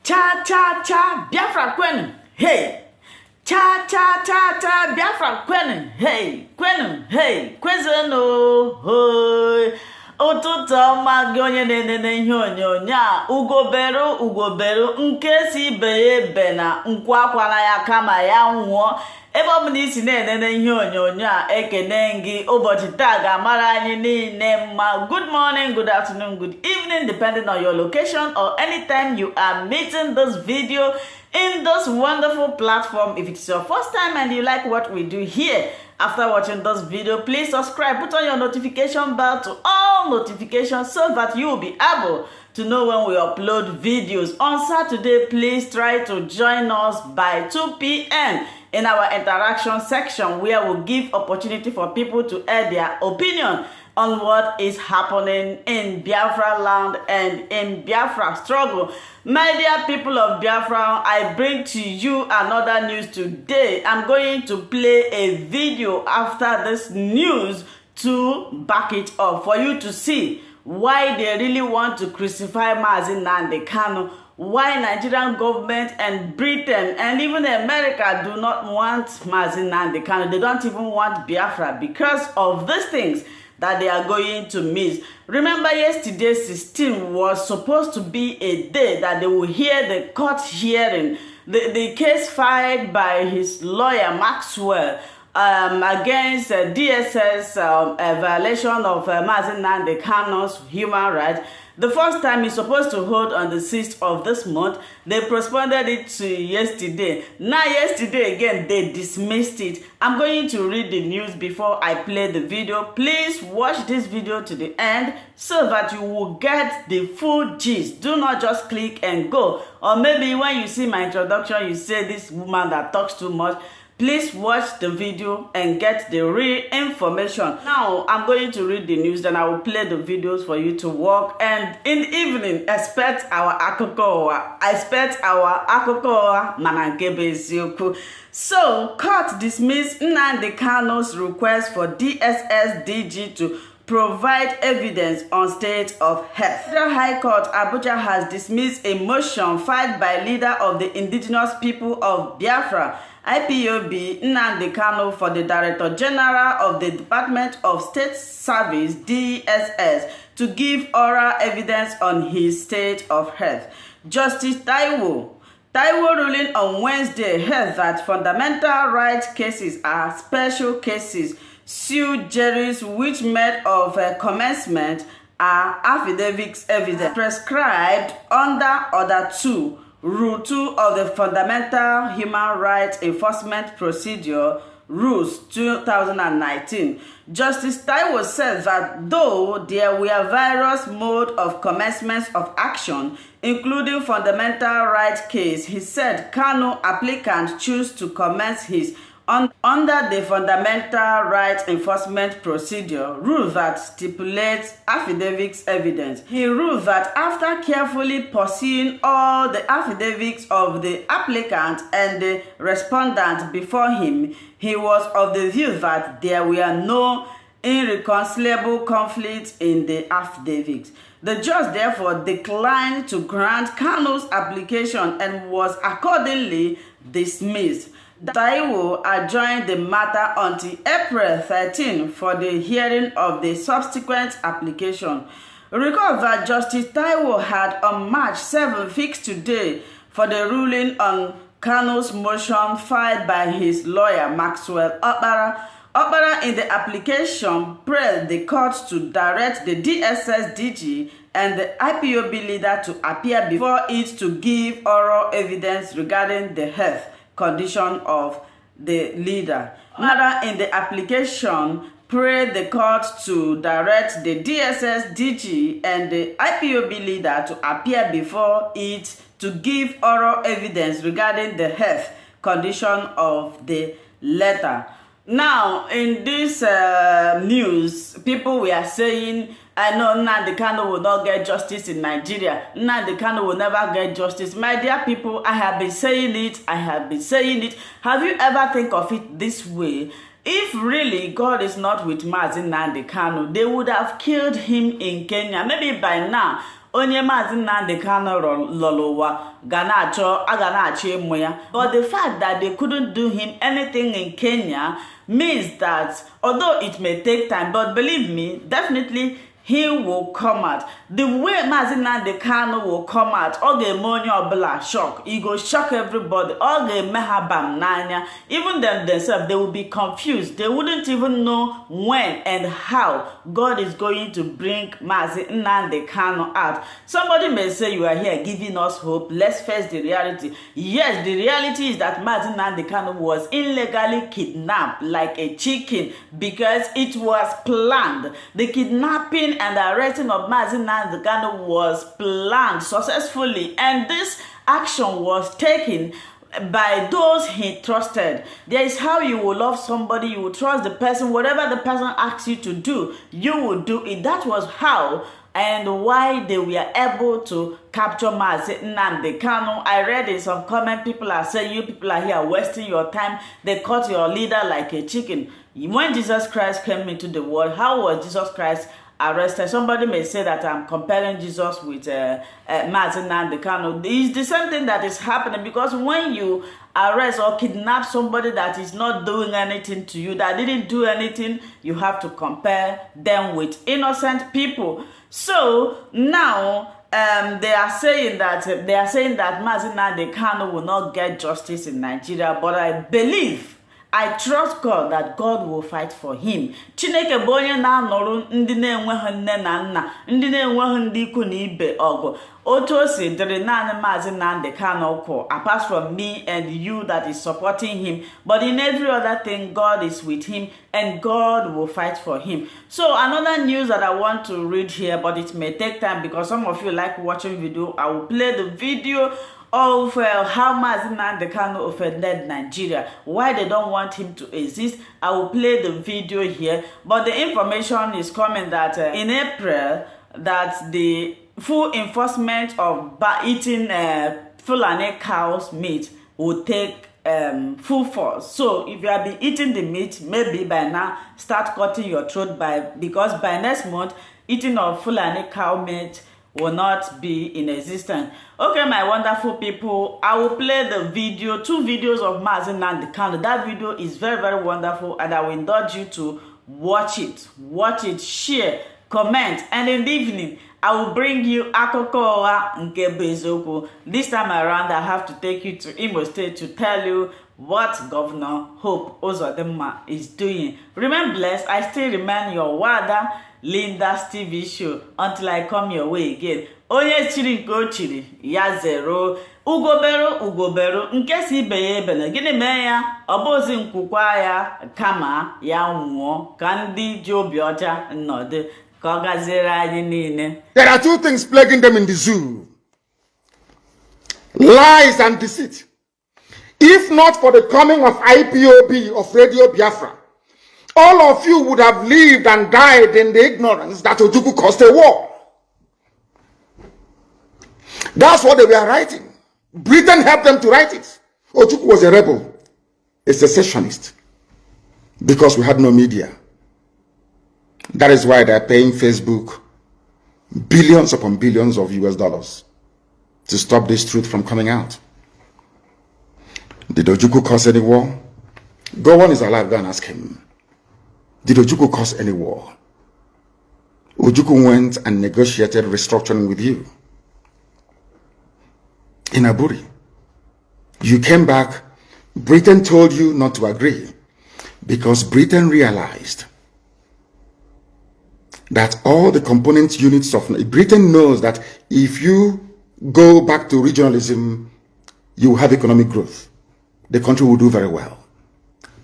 Cha cha cha Biafra kwenu. Hey. Cha cha cha cha Biafra kwenu. Hey. Kwenu. Hey. Kwezeno. Hoi. Ụtụtụ ọma gị onye na-enene ihe onyonyo a ugobero nke si ibe ya ebe na nkwu akwara ya kama ya nwụọ. Ebe ọ bụ na isi na-enene ihe onyonyo a ekene gị ụbọchị taa ga-amara anyị niile mma. Good morning, good afternoon, good evening, depending on your location or anytime you are meeting this video in this wonderful platform. If it's your first time and you like what we do here, after watching this video, please subscribe, put on your notification bell to all notifications so that you will be able to know when we upload videos. On Saturday, please try to join us by 2 p.m. in our interaction section, where we'll give opportunity for people to air their opinion on what is happening in Biafra land and in Biafra struggle. My dear people of Biafra, I bring to you another news today. I'm going to play a video after this news to back it up for you to see why they really want to crucify Nnamdi Kanu, why Nigerian government and Britain and even America do not want Nnamdi Kanu. They don't even want Biafra because of these things that they are going to miss. Remember, yesterday 16 was supposed to be a day that they will hear the court hearing the case filed by his lawyer Maxwell against DSS a violation of Nnamdi Kanu'S human rights. The first time is supposed to hold on the 6th of this month. They postponed it to yesterday. Now yesterday again, they dismissed it. I'm going to read the news before I play the video. Please watch this video to the end so that you will get the full gist. Do not just click and go. Or maybe when you see my introduction, you say this woman that talks too much. Please watch the video and get the real information. Now, I'm going to read the news, then I will play the videos for you to work. And in the evening, expect our akoko. Manankebezioko. So, court dismissed Nnamdi Kanu'S request for DSS DG to provide evidence on state of health. Federal High Court Abuja has dismissed a motion filed by leader of the indigenous people of Biafra, IPOB, Nnamdi Kanu, for the Director General of the Department of State Service, DSS, to give oral evidence on his state of health. Justice Taiwo ruling on Wednesday held that fundamental rights cases are special cases sui juris which made of commencement are affidavits evidence prescribed under Order 2, Rule 2 of the Fundamental Human Rights Enforcement Procedure, Rules 2019. Justice Taiwo said that though there were various modes of commencement of action, including fundamental rights case, he said Kanu applicant choose to commence his under the Fundamental Rights Enforcement Procedure rule that stipulates affidavits evidence. He ruled that after carefully pursuing all the affidavits of the applicant and the respondent before him, he was of the view that there were no irreconcilable conflicts in the affidavits. The judge therefore declined to grant Kanu's application and was accordingly dismissed. Taiwo adjourned the matter until April 13 for the hearing of the subsequent application. Recall that Justice Taiwo had on March 7 fixed today for the ruling on Kanu's motion filed by his lawyer Maxwell Okpara. Okpara in the application pressed the court to direct the DSS DG and the IPOB leader to appear before it to give oral evidence regarding the health condition of the leader. Another in the application prayed the court to direct the DSS DG and the IPOB leader to appear before it to give oral evidence regarding the health condition of the letter. Now, in this news, people were saying, I know Nnamdi Kanu will not get justice in Nigeria. Nnamdi Kanu will never get justice. My dear people, I have been saying it. Have you ever think of it this way? If really God is not with Nnamdi Kanu, they would have killed him in Kenya. Maybe by now, onye Mazi Nnamdi Kanu lolowa aganacho emoya. But the fact that they couldn't do him anything in Kenya means that although it may take time, but believe me, definitely he will come out. The way Mazi Nnamdi Kanu will come out, money or shock. He go shock everybody. Mehabam nanya. Even them themselves, they will be confused. They wouldn't even know when and how God is going to bring Mazi Nnamdi Kanu out. Somebody may say you are here giving us hope. Let's face the reality. Yes, the reality is that Mazi Nnamdi Kanu was illegally kidnapped like a chicken because it was planned. The kidnapping and the arresting of Mazi Nnamdi Kanu was planned successfully, and this action was taken by those he trusted. There is how you will love somebody, you will trust the person, whatever the person asks you to do, you will do it. That was how and why they were able to capture Mazi Nnamdi Kanu. I read in some comment, people are saying, you people are here wasting your time. They caught your leader like a chicken. When Jesus Christ came into the world, how was Jesus Christ arrested? Somebody may say that I'm comparing Jesus with Mazi Nnamdi Kanu. It's the same thing that is happening, because when you arrest or kidnap somebody that is not doing anything to you, that didn't do anything, you have to compare them with innocent people. So now they are saying that Mazi Nnamdi Kanu will not get justice in Nigeria, but I trust God that God will fight for him. Chineke bonye na noru ndi na-enweghị nne na nna, ndi na-enweghị ndị ikwu na ibe ogo. Otu o si dịrị naanị Mazi Nnamdi Kanu kwụ, apart from me and you that is supporting him. But in every other thing, God is with him and God will fight for him. So another news that I want to read here, but it may take time because some of you like watching video. I will play the video of how Mazi Nnamdi Kanu offended Nigeria, why they don't want him to exist. I will play the video here, but the information is coming that in April, that the full enforcement of eating Fulani cows meat will take full force. So if you have been eating the meat, maybe by now start cutting your throat because by next month eating of Fulani cow meat will not be in existence. Okay, my wonderful people, I will play the video, 2 videos of Mazi Nnamdi Kanu. That video is very, very wonderful, and I will indulge you to watch it, share, comment, and in the evening I will bring you Akokowa nke Bezoku. This time around, I have to take you to Imo State to tell you what Governor Hope Uzodimma is doing. Remain blessed. I still remain your Wada Linda's TV show until I come your way again. Onye chiri nke o chiri ya zero. Ugobero nke si ibe ya ebele. Gịnị mee ya? Obozi nkwukwa ya kama ya nwụọ ka ndị ji obi ọcha nnọdụ ka ọ gaziere anyị niile. There are 2 things plaguing them in the zoo: lies and deceit. If not for the coming of IPOB of Radio Biafra, all of you would have lived and died in the ignorance that Ojukwu caused a war. That's what they were writing. Britain helped them to write it. Ojukwu was a rebel, a secessionist, because we had no media. That is why they're paying Facebook billions upon billions of US dollars to stop this truth from coming out. Did Ojukwu cause any war? Gowon is alive, go and ask him. Did Ojukwu cause any war? Ojukwu went and negotiated restructuring with you in Aburi. You came back. Britain told you not to agree because Britain realized that all the component units of Britain knows that if you go back to regionalism, you will have economic growth. The country will do very well.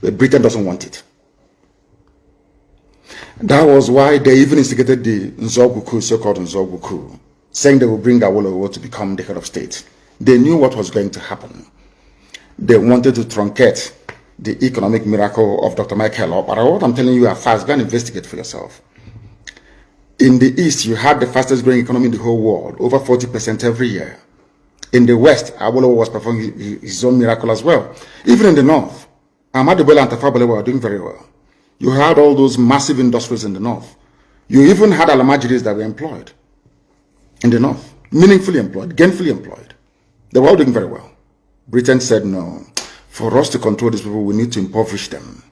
But Britain doesn't want it. That was why they even instigated the Nzogwu coup, so-called Nzogwu coup, saying they will bring Awolowo to become the head of state. They knew what was going to happen. They wanted to truncate the economic miracle of Dr. Michael. But what I'm telling you are fast. Go and investigate for yourself. In the East, you had the fastest growing economy in the whole world, over 40% every year. In the West, Awolowo was performing his own miracle as well. Even in the North, Ahmadu Bello and Tafawa Balewa were doing very well. You had all those massive industries in the North. You even had Alamajiris that were employed in the North. meaningfully employed, gainfully employed. They were all doing very well. Britain said, no, for us to control these people, we need to impoverish them.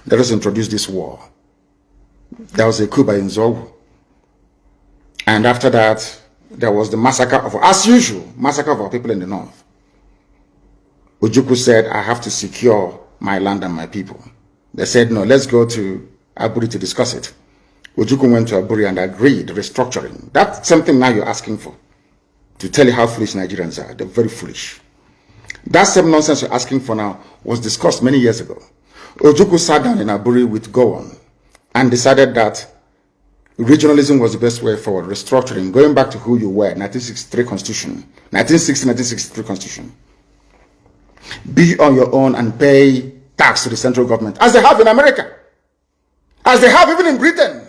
Let us introduce this war. There was a coup by Nzogu. And after that, there was the massacre of, as usual, massacre of our people in the north. Ojukwu said, I have to secure my land and my people. They said, no, let's go to Aburi to discuss it. Ojukwu went to Aburi and agreed, restructuring. That's something now you're asking for. To tell you how foolish Nigerians are. They're very foolish. That same nonsense you're asking for now was discussed many years ago. Ojukwu sat down in Aburi with Gowon and decided that regionalism was the best way forward, restructuring, going back to who you were, 1963 Constitution, 1960-1963 Constitution. Be on your own and pay tax to the central government, as they have in America, as they have even in Britain.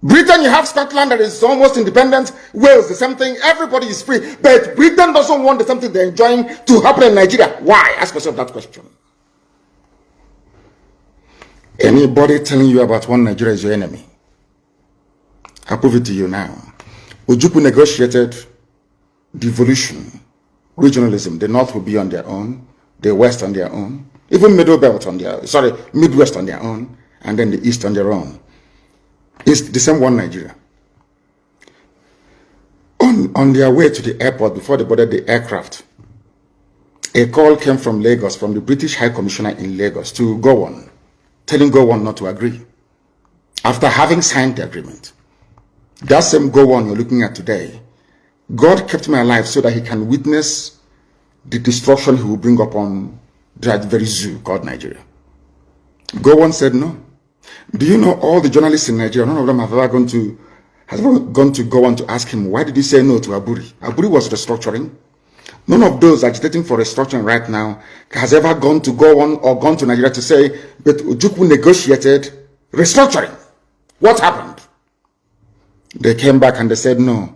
Britain, you have Scotland that is almost independent, Wales, the same thing, everybody is free, but Britain doesn't want the same thing they're enjoying to happen in Nigeria. Why? Ask yourself that question. Anybody telling you about one Nigeria is your enemy. I'll prove it to you now. Ojukwu negotiated devolution, regionalism. The North will be on their own, the West on their own, even Midwest on their own, and then the East on their own. It's the same one Nigeria. On their way to the airport, before they boarded the aircraft, a call came from Lagos, from the British High Commissioner in Lagos, to Gowon, telling Gowon not to agree, after having signed the agreement. That same Gowon you're looking at today, God kept me alive so that he can witness the destruction he will bring upon that very zoo called Nigeria. Gowon said no. Do you know all the journalists in Nigeria, none of them have ever gone to Gowon to ask him, why did he say no to Aburi? Aburi was restructuring. None of those agitating for restructuring right now has ever gone to Gowon or gone to Nigeria to say, but Ojukwu negotiated restructuring. What happened? They came back and they said no.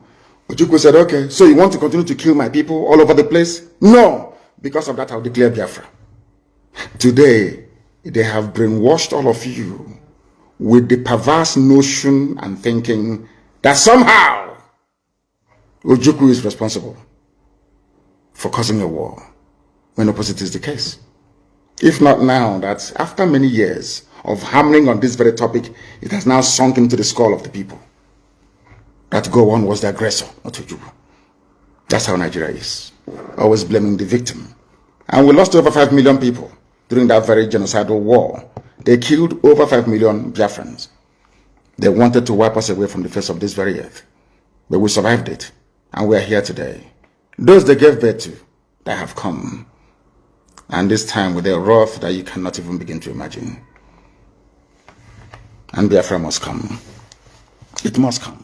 Ojukwu said, okay, so you want to continue to kill my people all over the place? No. Because of that, I'll declare Biafra. Today, they have brainwashed all of you with the perverse notion and thinking that somehow Ojukwu is responsible for causing a war, when opposite is the case. If not now, that after many years of hammering on this very topic, it has now sunk into the skull of the people that Gowon was the aggressor, not Ojukwu. That's how Nigeria is, always blaming the victim. And we lost over 5 million people during that very genocidal war. They killed over 5 million Biafrans. They wanted to wipe us away from the face of this very earth. But we survived it, and we are here today. Those they gave birth to, they have come. And this time with a wrath that you cannot even begin to imagine. And Biafra must come. It must come.